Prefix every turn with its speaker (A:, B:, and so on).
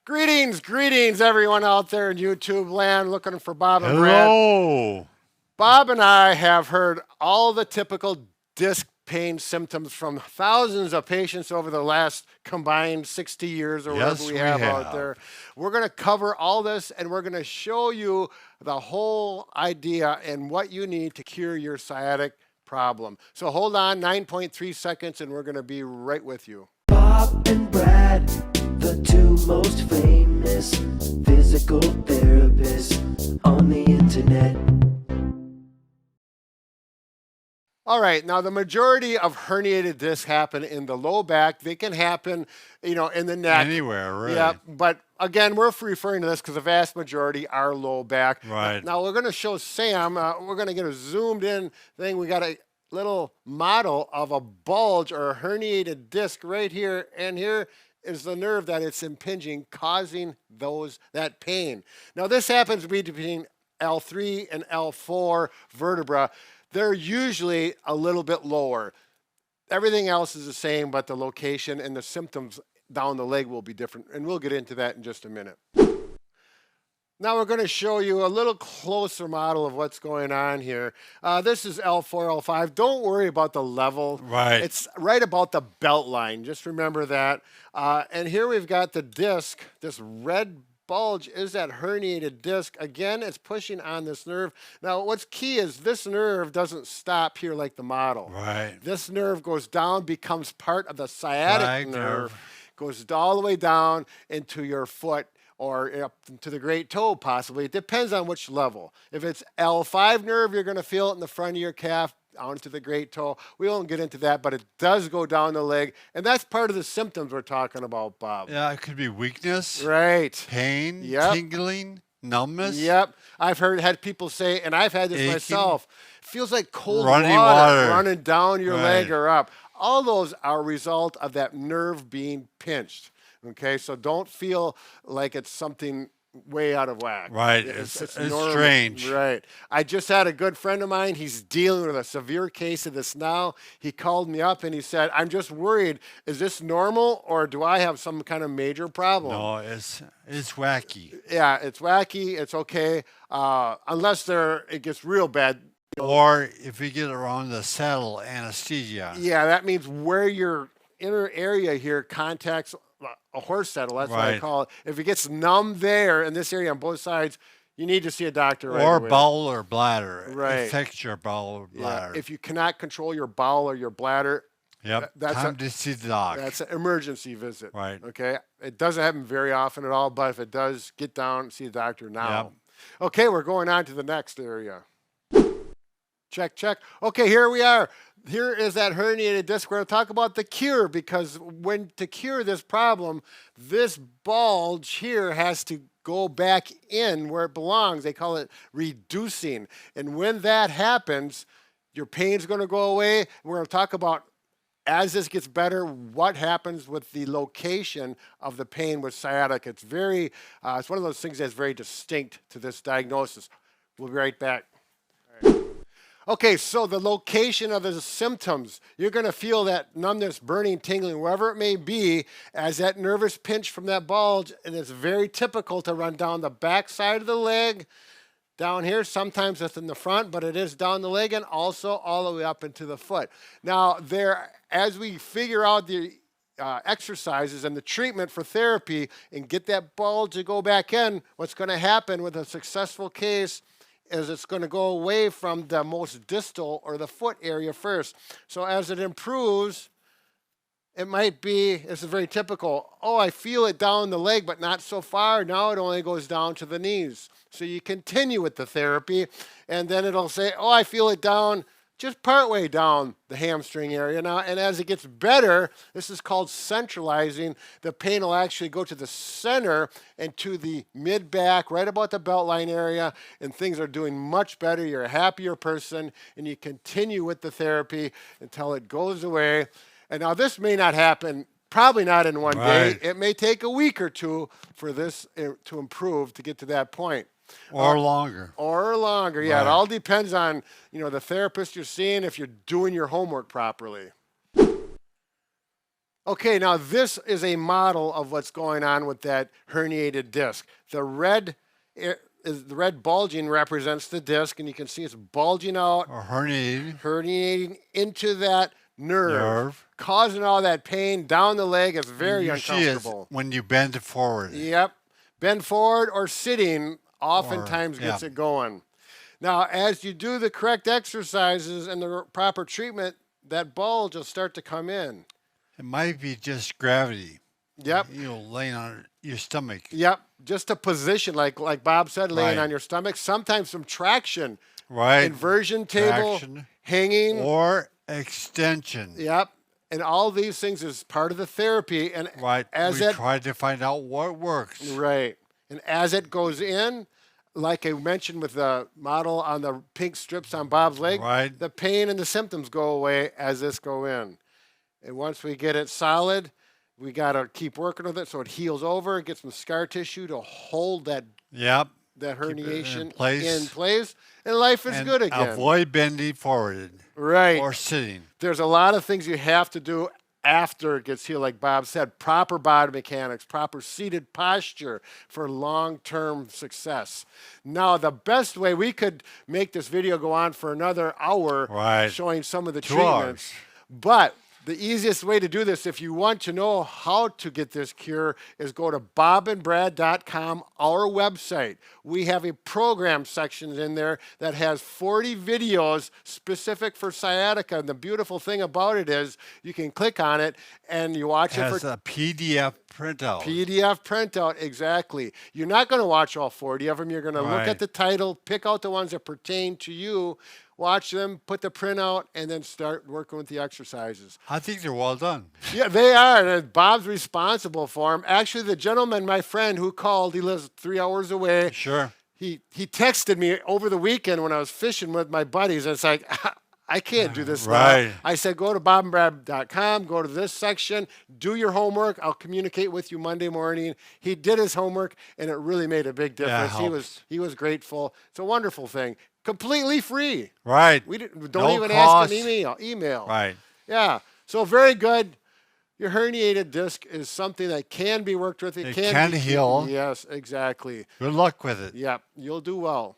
A: Greetings, everyone out there in YouTube land looking for Bob and Brad.
B: Hello.
A: Bob and I have heard all the typical disc pain symptoms from thousands of patients over the last combined 60 years or whatever
B: Yes,
A: we
B: we
A: have out
B: have.
A: there. We're going to cover all this and we're going to show you the whole idea and what you need to cure your sciatic problem. So hold on 9.3 seconds and we're going to be right with you.
C: Bob and Brad, the two most famous physical therapists on the internet.
A: All right, now the majority of herniated discs happen in the low back. They can happen, in the neck.
B: Anywhere, really.
A: Yeah, but again, we're referring to this because the vast majority are low back.
B: Right.
A: Now we're going to show Sam, we're going to get a zoomed in thing. We got a little model of a bulge or a herniated disc right here, and here is the nerve that it's impinging, causing that pain. Now this happens between L3 and L4 vertebra. They're usually a little bit lower. Everything else is the same, but the location and the symptoms down the leg will be different, and we'll get into that in just a minute. Now we're going to show you a little closer model of what's going on here. This is L4, L5. Don't worry about the level.
B: Right.
A: It's right about the belt line. Just remember that. And here we've got the disc, this red bulge is that herniated disc. Again, it's pushing on this nerve. Now, what's key is this nerve doesn't stop here like the model.
B: Right.
A: This nerve goes down, becomes part of the sciatic nerve,
B: nerve,
A: goes all the way down into your foot or up to the great toe possibly. It depends on which level. If it's L5 nerve, you're going to feel it in the front of your calf, down to the great toe. We won't get into that, but it does go down the leg, and that's part of the symptoms we're talking about, Bob.
B: Yeah, it could be weakness,
A: Right.
B: pain,
A: Yep.
B: tingling, numbness.
A: Yep. I've had people say, and I've had this
B: Aching.
A: myself, feels like cold
B: Running
A: water
B: water.
A: running down your leg
B: Right.
A: or up. All those are a result of that nerve being pinched. Okay, so don't feel like it's something way out of whack.
B: Right. It's
A: normal.
B: strange.
A: Right. I just had a good friend of mine. He's dealing with a severe case of this now. He called me up and he said, I'm just worried. Is this normal or do I have some kind of major problem?
B: No, it's wacky.
A: Yeah, it's wacky. It's okay. Unless it gets real bad.
B: Or if you get around the saddle anesthesia.
A: Yeah, that means where your inner area here contacts a horse saddle. That's what I
B: Right.
A: call it. If it gets numb there in this area on both sides, you need to see a doctor right
B: Or
A: away.
B: bowel or bladder.
A: Right.
B: It affects your bowel or
A: Yeah,
B: bladder.
A: if you cannot control your bowel or your bladder,
B: Yep.
A: that's
B: Time to see the doc.
A: that's an emergency visit.
B: Right.
A: Okay. It doesn't happen very often at all, but if it does, get down, see the doctor now.
B: Yep.
A: Okay, we're going on to the next area. Check, check. Okay, here we are. Here is that herniated disc. We're going to talk about the cure because to cure this problem, this bulge here has to go back in where it belongs. They call it reducing. And when that happens, your pain's going to go away. We're going to talk about, as this gets better, what happens with the location of the pain with sciatic. It's it's one of those things that's very distinct to this diagnosis. We'll be right back. Okay, so the location of the symptoms, you're going to feel that numbness, burning, tingling, wherever it may be, as that nervous pinch from that bulge, and it's very typical to run down the back side of the leg, down here. Sometimes it's in the front, but it is down the leg and also all the way up into the foot. Now, as we figure out the exercises and the treatment for therapy and get that bulge to go back in, what's going to happen with a successful case is it's going to go away from the most distal or the foot area first. So as it improves, it might be, this is very typical, oh, I feel it down the leg, but not so far. Now it only goes down to the knees. So you continue with the therapy, and then it'll say, oh, I feel it down, just partway down the hamstring area now. And as it gets better, this is called centralizing. The pain will actually go to the center and to the mid-back, right about the belt line area, and things are doing much better. You're a happier person, and you continue with the therapy until it goes away. And now this may not happen, probably not in one day. It may take a week or two for this to improve to get to that point.
B: Or longer.
A: Or longer, yeah. It
B: Right.
A: all depends on, the therapist you're seeing, if you're doing your homework properly. Okay, now this is a model of what's going on with that herniated disc. The red bulging represents the disc, and you can see it's bulging out,
B: Or herniated.
A: herniating into that nerve,
B: Nerve.
A: causing all that pain down the leg. It's very
B: You see it
A: uncomfortable.
B: when you bend it forward.
A: Yep. Bend forward or sitting oftentimes gets
B: yeah.
A: it going. Now, as you do the correct exercises and the proper treatment, that bulge will start to come in.
B: It might be just gravity.
A: Yep.
B: Laying on your stomach.
A: Yep. Just a position, like Bob said, laying
B: Right.
A: on your stomach. Sometimes some traction.
B: Right.
A: Inversion table,
B: Traction.
A: hanging.
B: Or extension.
A: Yep. And all these things is part of the therapy. And
B: Right.
A: as
B: We
A: it
B: tried to find out what works.
A: right. And as it goes in, like I mentioned with the model on the pink strips on Bob's leg,
B: Right.
A: the pain and the symptoms go away as this go in. And once we get it solid, we got to keep working with it so it heals over, get some scar tissue to hold that
B: Yep.
A: herniation
B: in place.
A: and life is
B: And
A: good again.
B: avoid bending forward
A: Right.
B: or sitting.
A: There's a lot of things you have to do after it gets healed, like Bob said. Proper body mechanics, proper seated posture for long-term success. Now, the best way, we could make this video go on for another hour,
B: Right.
A: showing some of the
B: 2
A: treatments.
B: hours.
A: But the easiest way to do this, if you want to know how to get this cure, is go to bobandbrad.com, our website. We have a program section in there that has 40 videos specific for sciatica. And the beautiful thing about it is you can click on it and you watch it
B: Has
A: for
B: a PDF printout.
A: PDF printout, exactly. You're not going to watch all 40 of them. You're going to look
B: Right.
A: at the title, pick out the ones that pertain to you, watch them, put the printout, and then start working with the exercises.
B: I think they're well done.
A: Yeah, they are. And Bob's responsible for them. Actually, the gentleman, my friend who called, he lives 3 hours away.
B: Sure.
A: He texted me over the weekend when I was fishing with my buddies. And it's like, I can't do this
B: Right.
A: now. I said, go to bobandbrad.com, go to this section, do your homework. I'll communicate with you Monday morning. He did his homework, and it really made a big
B: Yeah, it
A: difference. He was grateful. It's a wonderful thing. Completely free.
B: Right.
A: We don't
B: No
A: even
B: cost.
A: ask an email.
B: Right.
A: Yeah. So very good. Your herniated disc is something that can be worked with.
B: It can
A: be
B: heal.
A: Yes, exactly.
B: Good luck with it.
A: Yep. You'll do well.